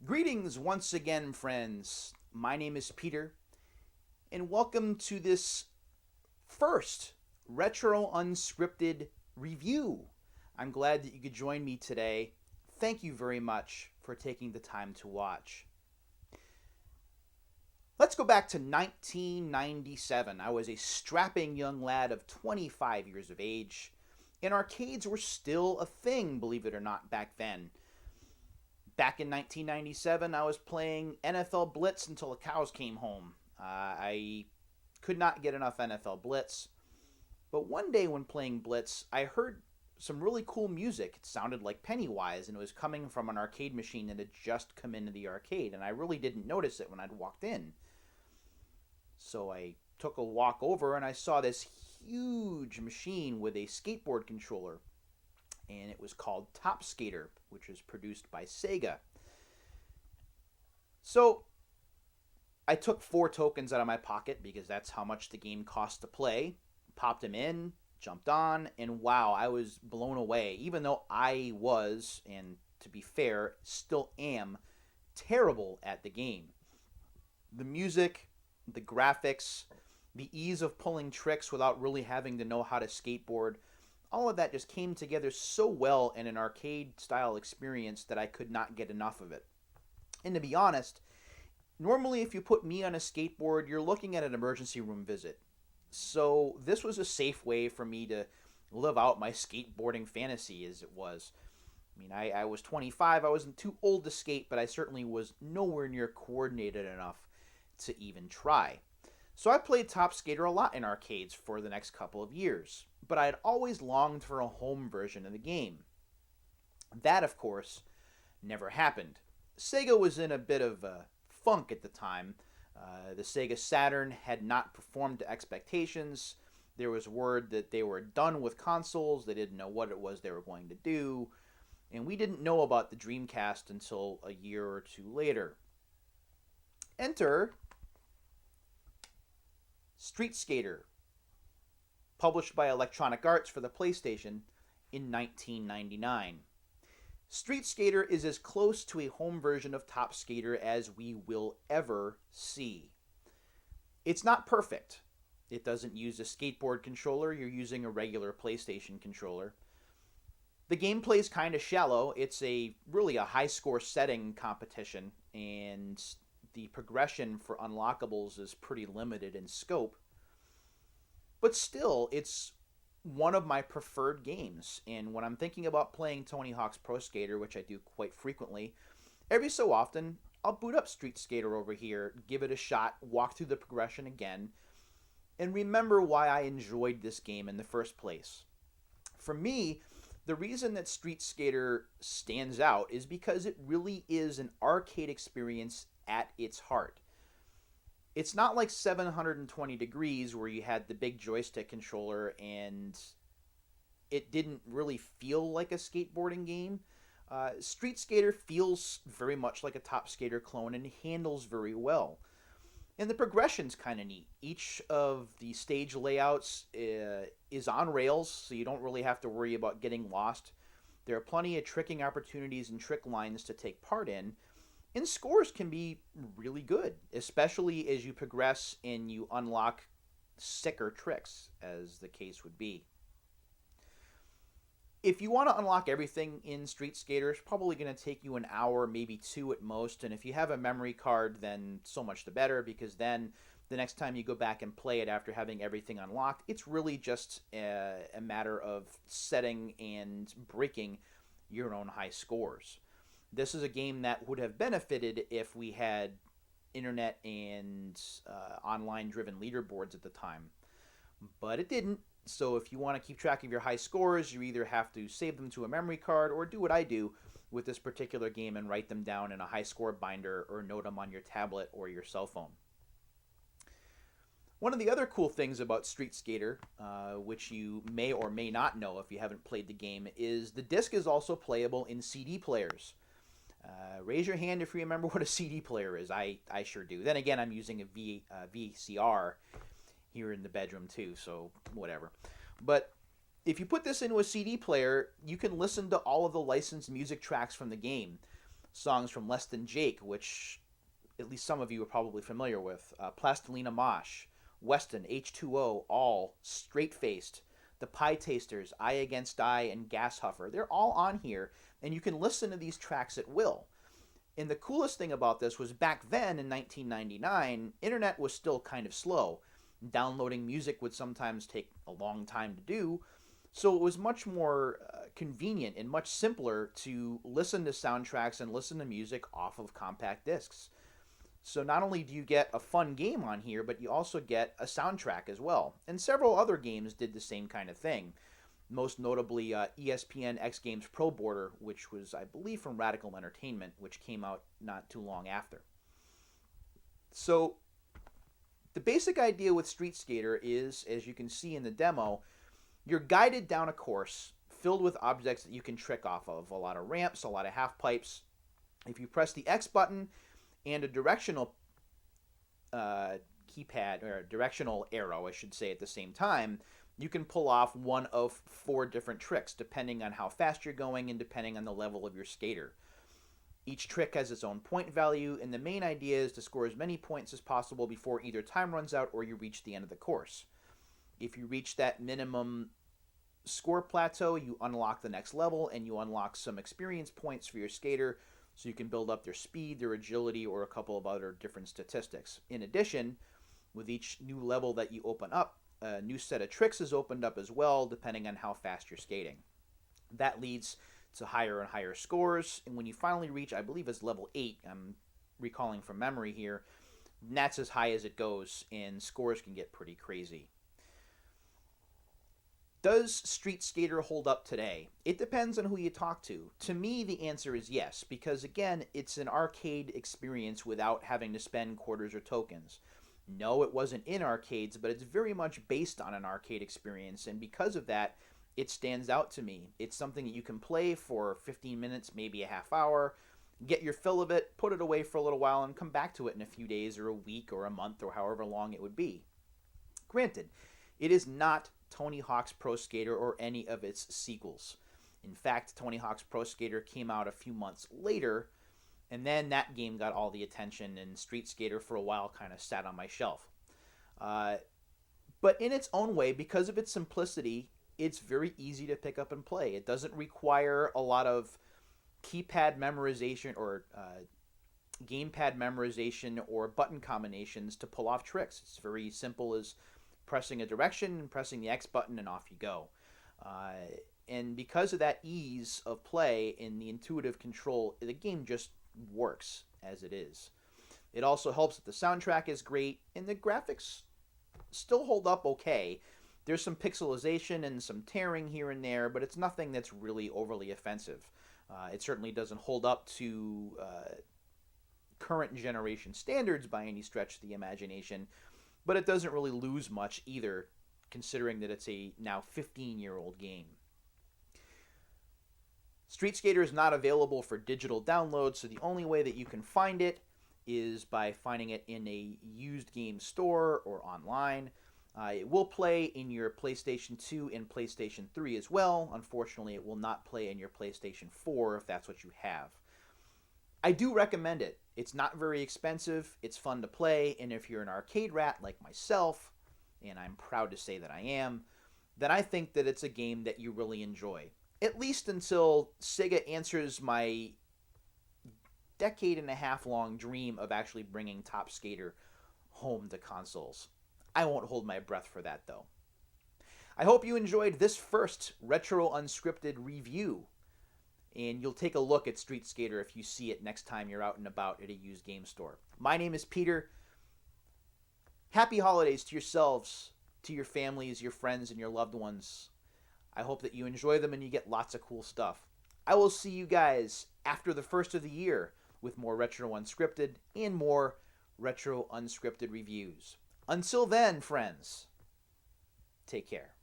Greetings once again, friends. My name is Peter, and welcome to this first Retro Unscripted review. I'm glad that you could join me today. Thank you very much for taking the time to watch. Let's go back to 1997. I was a strapping young lad of 25 years of age, and arcades were still a thing, believe it or not, back then. Back in 1997, I was playing NFL Blitz until the cows came home. I could not get enough NFL Blitz. But one day when playing Blitz, I heard some really cool music. It sounded like Pennywise, and it was coming from an arcade machine that had just come into the arcade, and I really didn't notice it when I'd walked in. So I took a walk over, and I saw this huge machine with a skateboard controller, and it was called Top Sk8er, which was produced by Sega. So I took 4 tokens out of my pocket because that's how much the game cost to play, popped them in, jumped on, and wow, I was blown away. Even though I was, and to be fair, still am, terrible at the game. The music, the graphics, the ease of pulling tricks without really having to know how to skateboard, all of that just came together so well in an arcade style experience that I could not get enough of it. And to be honest, normally if you put me on a skateboard, you're looking at an emergency room visit. So this was a safe way for me to live out my skateboarding fantasy as it was. I was 25, I wasn't too old to skate, but I certainly was nowhere near coordinated enough to even try. So I played Top Sk8er a lot in arcades for the next couple of years, but I had always longed for a home version of the game. That, of course, never happened. Sega was in a bit of a funk at the time. The Sega Saturn had not performed to expectations. There was word that they were done with consoles, they didn't know what it was they were going to do, and we didn't know about the Dreamcast until a year or two later. Enter Street Sk8er, published by Electronic Arts for the PlayStation in 1999. Street Sk8er is as close to a home version of Top Sk8er as we will ever see. It's not perfect. It doesn't use a skateboard controller, you're using a regular PlayStation controller. The gameplay is kind of shallow. It's really a high score setting competition, and the progression for unlockables is pretty limited in scope. But still, it's one of my preferred games. And when I'm thinking about playing Tony Hawk's Pro Skater, which I do quite frequently, every so often I'll boot up Street Sk8er over here, give it a shot, walk through the progression again, and remember why I enjoyed this game in the first place. For me, the reason that Street Sk8er stands out is because it really is an arcade experience at its heart. It's not like 720 Degrees where you had the big joystick controller and it didn't really feel like a skateboarding game. Street Sk8er feels very much like a Top Sk8er clone and handles very well. And the progression's kind of neat. Each of the stage layouts is on rails, so you don't really have to worry about getting lost. There are plenty of tricking opportunities and trick lines to take part in, and scores can be really good, especially as you progress and you unlock sicker tricks, as the case would be. If you want to unlock everything in Street Sk8er, it's probably going to take you an hour, maybe 2 at most. And if you have a memory card, then so much the better, because then the next time you go back and play it after having everything unlocked, it's really just a matter of setting and breaking your own high scores. This is a game that would have benefited if we had internet and online-driven leaderboards at the time. But it didn't. So if you want to keep track of your high scores, you either have to save them to a memory card or do what I do with this particular game and write them down in a high score binder or note them on your tablet or your cell phone. One of the other cool things about Street Sk8er, which you may or may not know if you haven't played the game, is the disc is also playable in CD players. Raise your hand if you remember what a CD player is. I sure do. Then again, I'm using a VCR here in the bedroom too, so whatever. But if you put this into a CD player, you can listen to all of the licensed music tracks from the game. songs from Less Than Jake, which at least some of you are probably familiar with, Plastilina Mosh, Weston, H2O, All, Straight Faced, The Pie Tasters, Eye Against Eye, and Gas Huffer. They're all on here, and you can listen to these tracks at will. And the coolest thing about this was back then in 1999, internet was still kind of slow. Downloading music would sometimes take a long time to do, so it was much more convenient and much simpler to listen to soundtracks and listen to music off of compact discs. So not only do you get a fun game on here, but you also get a soundtrack as well. And several other games did the same kind of thing. Most notably ESPN X Games Pro Border, which was, I believe, from Radical Entertainment, which came out not too long after. So the basic idea with Street Sk8er is, as you can see in the demo, you're guided down a course filled with objects that you can trick off of. A lot of ramps, a lot of half pipes. If you press the X button and a directional keypad, or a directional arrow, I should say, at the same time, you can pull off one of 4 different tricks, depending on how fast you're going and depending on the level of your skater. Each trick has its own point value, and the main idea is to score as many points as possible before either time runs out or you reach the end of the course. If you reach that minimum score plateau, you unlock the next level, and you unlock some experience points for your skater, so you can build up their speed, their agility, or a couple of other different statistics. In addition, with each new level that you open up, a new set of tricks is opened up as well, depending on how fast you're skating. That leads to higher and higher scores, and when you finally reach, I believe it's level 8, I'm recalling from memory here, that's as high as it goes, and scores can get pretty crazy. Does Street Sk8er hold up today? It depends on who you talk to. To me, the answer is yes, because again, it's an arcade experience without having to spend quarters or tokens. No, it wasn't in arcades, but it's very much based on an arcade experience, and because of that, it stands out to me. It's something that you can play for 15 minutes, maybe a half hour, get your fill of it, put it away for a little while, and come back to it in a few days or a week or a month or however long it would be. Granted, it is not Tony Hawk's Pro Skater or any of its sequels. In fact, Tony Hawk's Pro Skater came out a few months later, and then that game got all the attention, and Street Sk8er for a while kind of sat on my shelf. But in its own way, because of its simplicity, it's very easy to pick up and play. It doesn't require a lot of keypad memorization or gamepad memorization or button combinations to pull off tricks. It's very simple as pressing a direction and pressing the X button, and off you go. And because of that ease of play and the intuitive control, the game just works as it is. It also helps that the soundtrack is great, and the graphics still hold up okay. There's some pixelization and some tearing here and there, but it's nothing that's really overly offensive. It certainly doesn't hold up to current generation standards by any stretch of the imagination, but it doesn't really lose much either, considering that it's a now 15-year-old game. Street Sk8er is not available for digital download, so the only way that you can find it is by finding it in a used game store or online. It will play in your PlayStation 2 and PlayStation 3 as well. Unfortunately, it will not play in your PlayStation 4 if that's what you have. I do recommend it. It's not very expensive, it's fun to play, and if you're an arcade rat like myself, and I'm proud to say that I am, then I think that it's a game that you really enjoy. At least until Sega answers my decade-and-a-half-long dream of actually bringing Top Skater home to consoles. I won't hold my breath for that, though. I hope you enjoyed this first Retro Unscripted review, and you'll take a look at Street Sk8er if you see it next time you're out and about at a used game store. My name is Peter. Happy holidays to yourselves, to your families, your friends, and your loved ones. I hope that you enjoy them and you get lots of cool stuff. I will see you guys after the first of the year with more Retro Unscripted and more Retro Unscripted reviews. Until then, friends, take care.